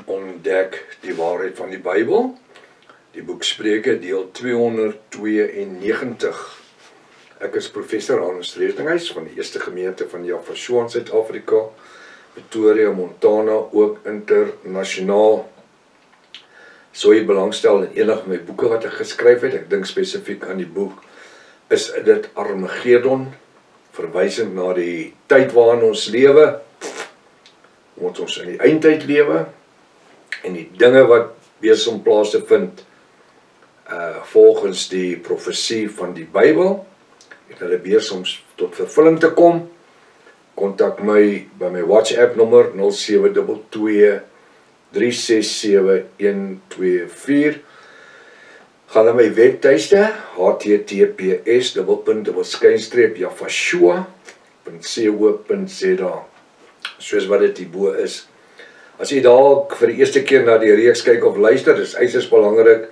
Ontdek die waarheid van die Bybel. Die boek Spreuke deel 292. Ek is professor Hannes Streetinghuis van die Eerste Gemeente van Jaffa in Suid-Afrika, Pretoria, Montana, ook internasionaal. So jy belangstel in enig my boeke wat ek geskryf het, ek dink spesifiek aan die boek, is dit Armageddon, verwysend na die tyd waarin ons lewe, moet ons in die eindtyd lewe, en die dinge wat besig om plaas te vind, volgens die profesie van die Bybel, en hulle besig om tot vervulling te kom. Kontak my by my WhatsApp nommer 0722 367-124. Gaan na my webtuiste https://jaffa.co.za, soos wat dit hierbo is. As jy dalk vir die eerste keer na die reeks kyk of luister, is uiters belangrik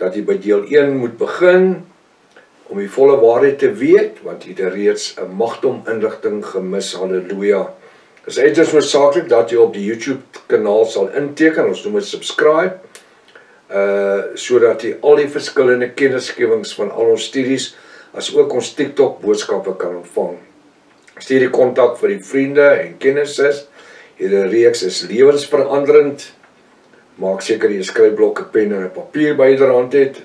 dat jy by deel 1 moet begin om die volle waarheid te weet, want jy het reeds 'n magdom inligting gemis. Halleluja. Dit is uiters noodsaaklik dat jy op die YouTube kanaal sal inteken, ons noem dit subscribe, sodat jy al die verskillende kennisgewings van al ons studies, as ook ons TikTok boodskappe kan ontvang. Stuur die kontak vir die vriende en kennisses. Hierdie reeks is lewensveranderend. Maak seker jy skryfblok, 'n pen en 'n papier byderhand het.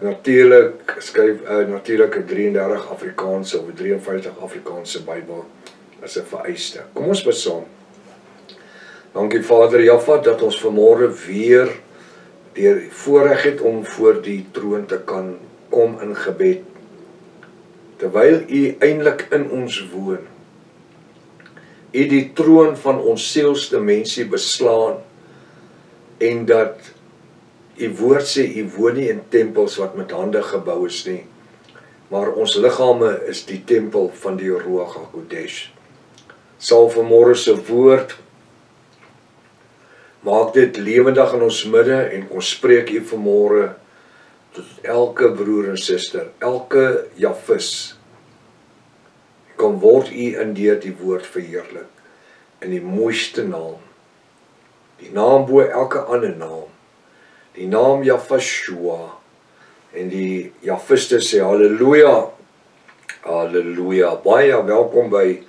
Natuurlik skryf natuurlik 'n 33 Afrikaanse of 'n 53 Afrikaanse Bybel as 'n vereiste. Kom ons bid saam. Dankie Vader Jaffa dat ons vanmôre weer deur voorreg het om voor die troon te kan kom in gebed. Terwyl U eintlik in ons woon. U die troon van ons sielsdimensie beslaan en dat U woord sê U woon nie in tempels wat met hande gebou is nie, maar ons liggame is die tempel van die Ruach HaKodesh. Sal vanmôre se woord maak dit lewendig in ons midde en kom spreek U vanmôre tot elke broer en suster, elke Jaffis. Kom word U in deur die woord verheerlik in die mooiste naam. Die naam bo elke ander naam. Die naam Jaffa en die Jaffiste sê halleluja. Halleluja. Baie welkom by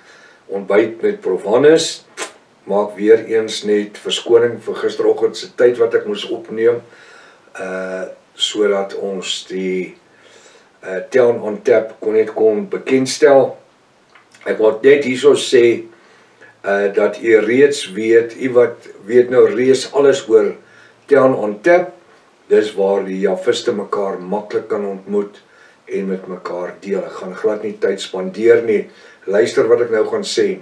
Ontbyt met Prof Hannes. Maak weer eens net verskoning vir gisteroggend se tyd wat ek moes opneem, sodat ons die Town on Tap kon bekendstel. Ek wil net hierso sê dat u reeds weet, u wat weet nou reeds alles oor Town on Tap. Dis waar die Jaffiste mekaar maklik kan ontmoet en met mekaar deel. Ek gaan glad nie tyd spandeer nie. Luister wat ek nou gaan sê.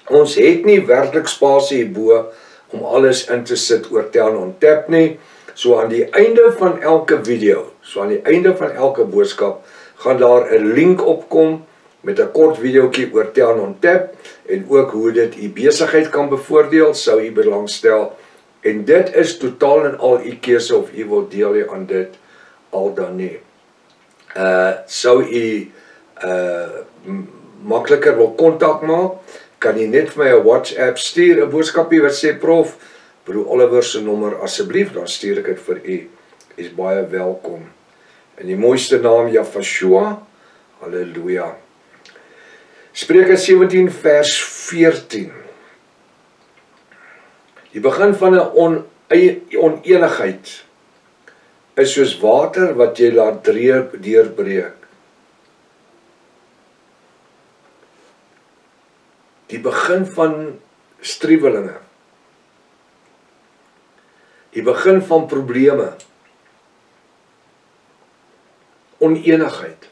Ons het nie werklik spasie hierbo om alles in te sit oor Town on Tap nie. So aan die einde van elke video, so aan die einde van elke boodskap, gaan daar 'n link opkom met 'n kort videoetjie oor Town on Tap en ook hoe dit u besigheid kan bevoordeel, sou u belangstel. En dit is totaal en al u keuse of u wil deel aan dit al dan nie. Sou u makliker wil kontak maak, kan jy net vir my 'n WhatsApp stuur, 'n boodskapie wat sê Prof, broer Oliver se nommer asseblief, dan stuur ek dit vir u. Is baie welkom. In die mooiste naam Jaffa. Halleluja. Spreuke 17 vers 14. Die begin van 'n onenigheid is soos water wat jy laat deurbreek. Die begin van striwelinge. Die begin van probleme. Onenigheid.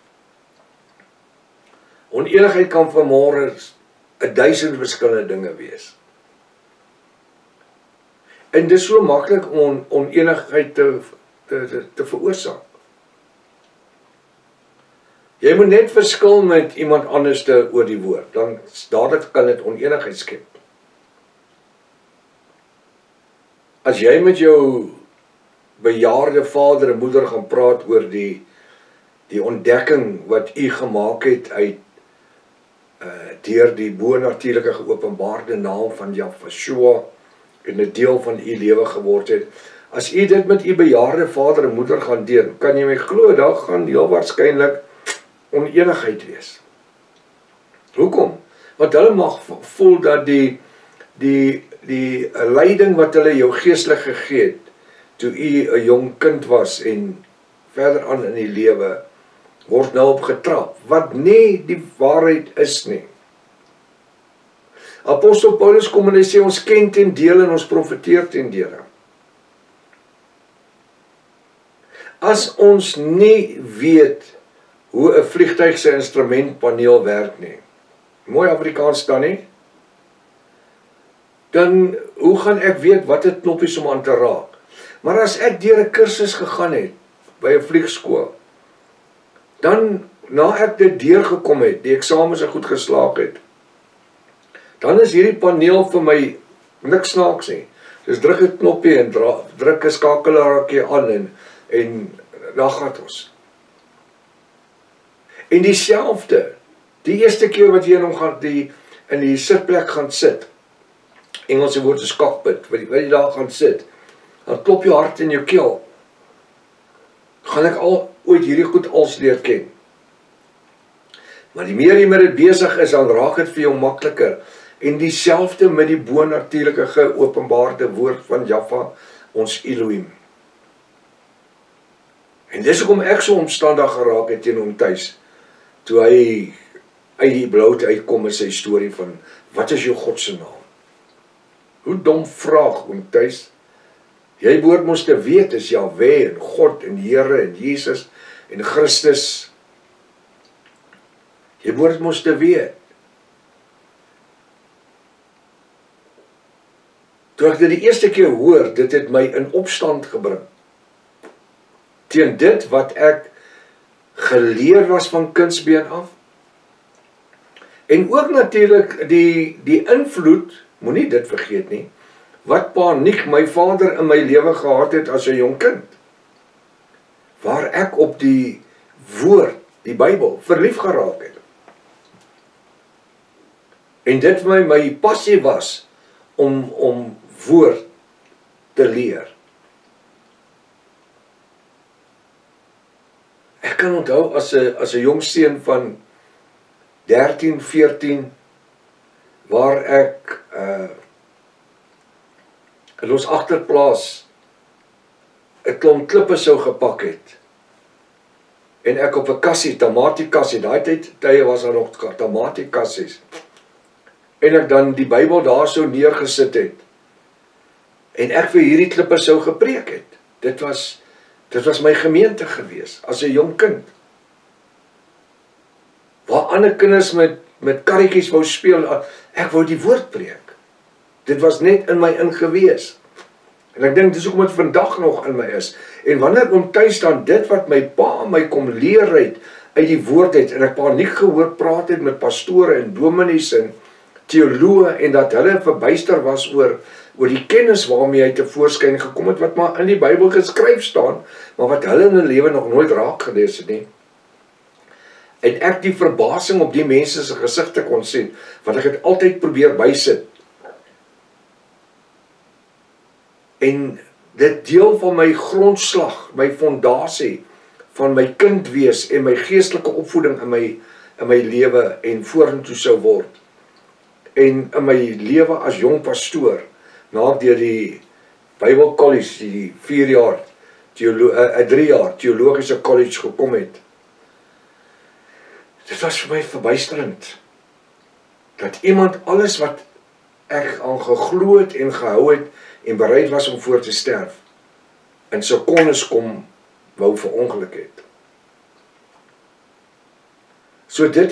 Onenigheid kan vanmôre 1000 verskillende dinge wees. En dit is so maklik om onenigheid te veroorsaak. Jy moet net verskil met iemand anders oor die woord, dan dadelik kan dit onenigheid skep. As jy met jou bejaarde vader en moeder gaan praat oor die ontdekking wat u gemaak het uit deur die bonatuurlike geopenbaarde naam van Jaffa, en 'n deel van u lewe geword het. As u dit met u bejaarde vader en moeder gaan deel, kan jy my glo, daar gaan heel waarskynlik onenigheid wees. Hoekom? Want hulle mag voel dat die leiding wat hulle jou geestelik gegee het, toe u 'n jong kind was en verder aan in die lewe, word nou op getrap, wat nie die waarheid is nie. Apostel Paulus kom en hy sê, ons ken ten dele en ons profeteer ten dele. As ons nie weet hoe 'n vliegtuig se instrumentpaneel werk nie, mooi Afrikaans dan nie, dan hoe gaan ek weet wat het knoppies om aan te raak? Maar as ek deur 'n kursus gegaan het, by 'n vliegskool, dan, na ek dit deurgekom het, die eksamens goed geslaag het, dan is hierdie paneel vir my niks snaaks nie. Dus druk 'n knoppie en druk 'n skakelaartjie aan en daar gaan ons. En dieselfde, die eerste keer wat jy in hom gaan in die sitplek gaan sit, Engelse woord is cockpit, wat jy daar gaan sit, dan klop jou hart in jou keel. Gaan ek ooit hierdie goed als leer ken? Maar die meer jy met dit besig is, dan raak dit vir jou makliker. En dieselfde met die bonatuurlike geopenbaarde woord van Jahwe, ons Elohim. En dis hoekom ek so omstandig geraak het teen hom tuis, toe hy uit die bloute uitkom in sy storie van, wat is jou God se naam? Hoe dom vraag om tuis? Jy behoort mos te weet, is Jahwe en God en Here en Jesus en Christus. Jy behoort mos te weet. Toe ek dit die eerste keer hoor, dit het my in opstand gebring. Teen dit wat ek geleer was van kindsbeen af. En ook natuurlik die invloed, moenie dit vergeet nie, wat pa Nick, my vader, in my lewe gehad het as 'n jong kind. Waar ek op die woord, die Bybel, verlief geraak het. En dit vir my passie was om woord te leer. Ek kan onthou as 'n jong seun van 13, 14, waar ek in ons agterplaas 'n klomp klippe sou gepak het. En ek op 'n kassie, tamatiekassie, daai tye was daar nog tamatiekassies. En ek dan die Bybel daar so neergesit het. En ek vir hierdie klippe sou gepreek het. Dit was my gemeente gewees, as 'n jong kind. Waar ander kinders met karretjies wou speel, ek wou die woord preek. Dit was net in my ingewees. En ek dink dis hoekom dit vandag nog in my is. En wanneer ek kom tuis dan dit wat my pa my kom leer het uit die woord het, en ek pa nie gehoor praat het met pastore en dominees en teoloë, en dat hulle verbuister was oor die kennis waarmee hy tevoorskyn gekom het, wat maar in die Bybel geskryf staan, maar wat hulle in hulle lewe nog nooit raak gelees het nie. En ek die verbasing op die mense se gesigte kon sien, want ek het altyd probeer bysit. En dit deel van my grondslag, my fondasie, van my kind wees en my geestelike opvoeding in my lewe en vorentoe sou word. En in my lewe as jong pastoor, na ek deur die Bible College, die 3 jaar teologiese college gekom het. Dit was vir my verbuisterend, dat iemand alles wat ek aan geglo het en gehou het, en bereid was om voor te sterf, in sekondes kom, wou verongeluk het. So dit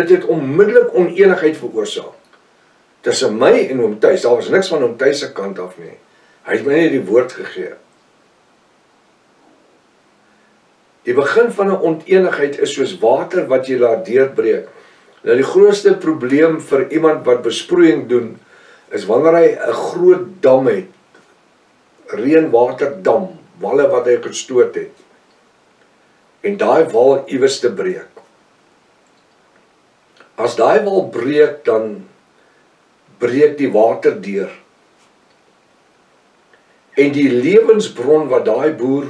het onmiddellik onenigheid veroorsaak. Tussen my en oom Thuis, daar was niks van oom Thuis se kant af nie. Hy het my net die woord gegee. Die begin van 'n onenigheid is soos water wat jy laat deurbreek. Nou die grootste probleem vir iemand wat besproeiing doen, is wanneer hy 'n groot dam het, reënwaterdam, walle wat hy gestoot het, en daai wal iewers te breek. As daai wal breek, dan breek die water deur. En die lewensbron wat daai boer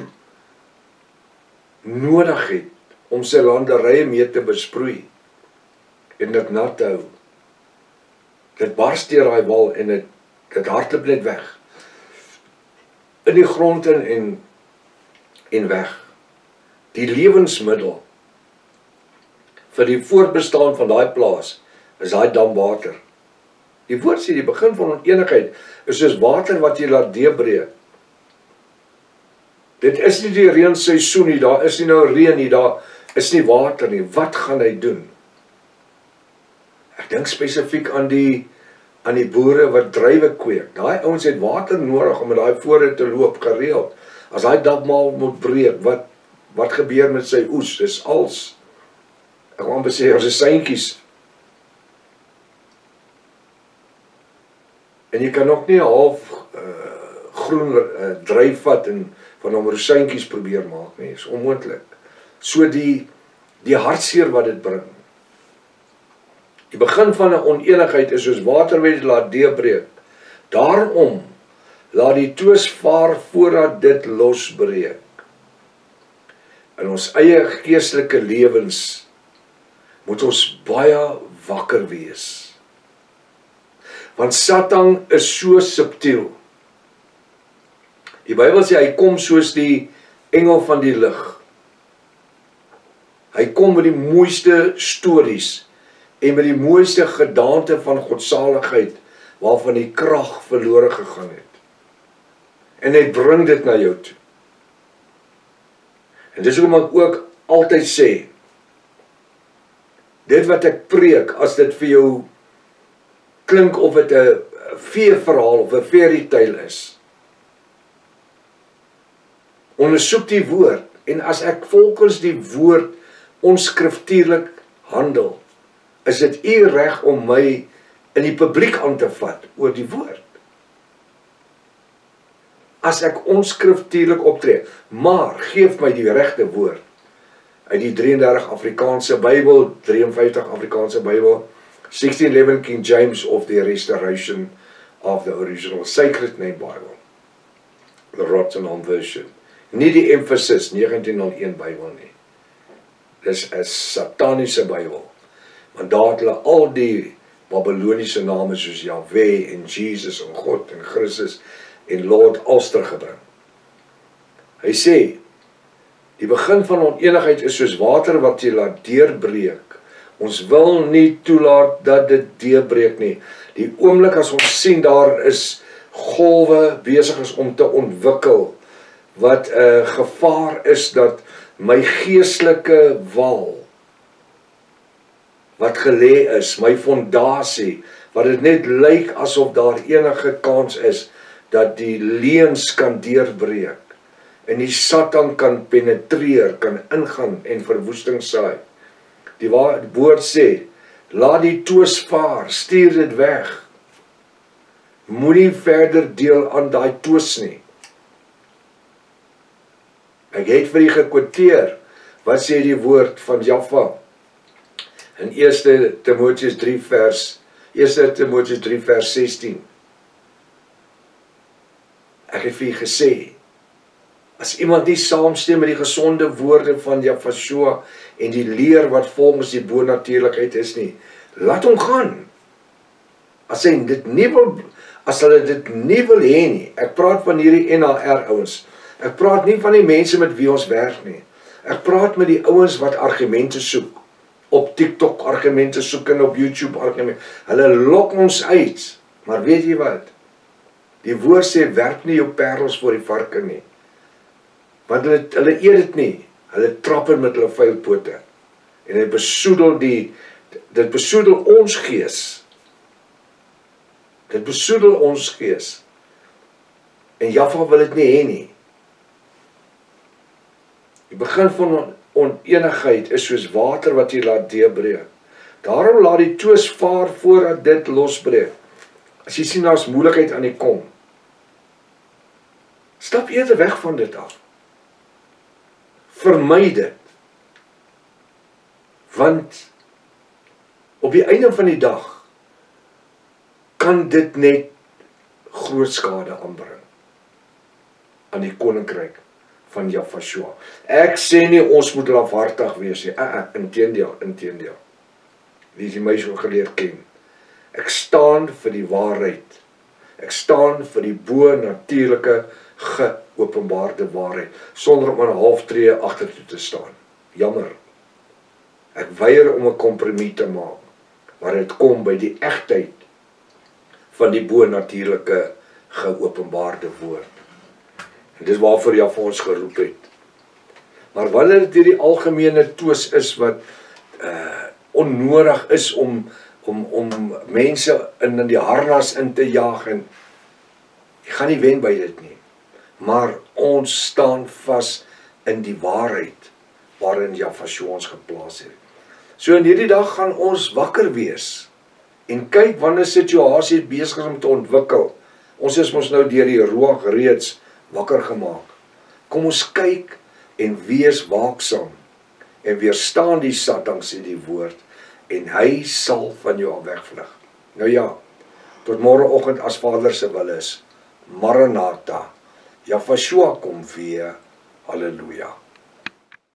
nodig het om sy landerye mee te besproei en dit nat te hou. Dit bars deur daai wal en dit hardloop net weg. In die grond en weg. Die lewensmiddel vir die voortbestaan van daai plaas is daai damwater. Die woord sê die begin van onenigheid is soos water wat jy laat deurbreek. Dit is nie die reenseisoen nie, daar is nie nou reën nie, daar is nie water nie. Wat gaan hy doen? Ek dink spesifiek aan die boere wat druiwe kweek. Daai ouens het water nodig om met daai vooruit te loop gereeld. As daai dammaal moet breek, wat gebeur met sy oes? Dis als, ek wil amper sê, as 'n seintjies. En jy kan ook nie 'n half groen druif vat en van hom rosientjies probeer maak nie, is onmoontlik. So die hartseer wat dit bring. Die begin van 'n onenigheid is soos water wat dit laat deurbreek. Daarom laat die twis vaar voordat dit losbreek. In ons eie geestelike lewens moet ons baie wakker wees. Want Satan is so subtiel. Die Bybel sê hy kom soos die engel van die lig. Hy kom met die mooiste stories en met die mooiste gedaante van godsaligheid waarvan die krag verlore gegaan het. En hy bring dit na jou toe. En dis hoekom ek ook altyd sê, dit wat ek preek, as dit vir jou klink of dit 'n feeverhaal of 'n fairy tale is, ondersoek die woord, en as ek volgens die woord onskriftuurlik handel, is dit u reg om my in die publiek aan te vat oor die woord. As ek onskriftuurlik optree, maar geef my die regte woord, uit die 33 Afrikaanse Bybel, 53 Afrikaanse Bybel, 1611 King James of the Restoration of the Original Sacred Name Bible, the Rottenham version. Nie die Emphasis 1901 Bybel nie. Dis 'n sataniese Bybel. Want daar het hulle al die Babyloniese name soos Yahweh en Jesus en God en Christus en Lord als teruggebring. Hy sê, die begin van onenigheid is soos water wat jy laat deurbreek. Ons wil nie toelaat dat dit deurbreek nie. Die oomblik as ons sien daar is golwe besig is om te ontwikkel, wat 'n gevaar is dat my geestelike wal wat gelê is, my fondasie, wat dit net lyk asof daar enige kans is dat die leuns kan deurbreek en die Satan kan penetreer, kan ingaan en verwoesting saai. Die woord sê, laat die twis vaar, stuur dit weg. Moenie verder deel aan daai twis nie. Ek het vir u gekwoteer, wat sê die woord van Jaffa? In 1 Timoteus 3 vers 16. Ek het vir u gesê, as iemand nie saamstem met die gesonde woorde van Jaffa en die leer wat volgens die bonatuurlikheid is nie, laat hom gaan. As hulle dit nie wil hê nie, ek praat van hierdie NHR ouens, ek praat nie van die mense met wie ons werk nie, ek praat met die ouens wat argumente soek, op TikTok argumente soek en op YouTube argumente, hulle lok ons uit, maar weet jy wat, die woord sê, werp nie jou parels voor die varke nie, want hulle eet dit nie, hulle trap het met hulle vuilpote, en dit besoedel ons gees, dit besoedel ons gees, en Jaffa wil dit nie hê nie. Die begin van onenigheid is soos water wat jy laat deurbreek. Daarom laat die twis vaar voordat dit losbreek. As jy sien daar's moeilikheid aan die kom, stap eerder weg van dit af. Vermy dit. Want op die einde van die dag kan dit net groot skade aanbring aan die koninkryk van Jahweh. Ek sê nie ons moet lafhartig wees nie. Inteendeel. Wie is my so geleer ken? Ek staan vir die waarheid. Ek staan vir die bo-natuurlike geopenbaarde waarheid, sonder om 'n halftree agtertoe te staan. Jammer. Ek weier om 'n kompromie te maak, maar dit kom by die egtheid van die bo-natuurlike geopenbaarde woord. En dis waarvoor jy vir ons geroep het. Maar wanneer dit hierdie algemene twis is wat onnodig is om mense in die harnas in te jaag, en jy gaan nie wen by dit nie. Maar ons staan vas in die waarheid waarin Jahweh ons geplaas het. So in hierdie dag gaan ons wakker wees en kyk wanneer situasie besig is om te ontwikkel. Ons is mos nou deur die Ruach reeds wakker gemaak. Kom ons kyk en wees waaksaam en weerstaan die Satan, sê die woord, en hy sal van jou wegvlug. Nou ja, tot môreoggend as Vader se wil is. Maranatha. Jahweh kom weer. Halleluja.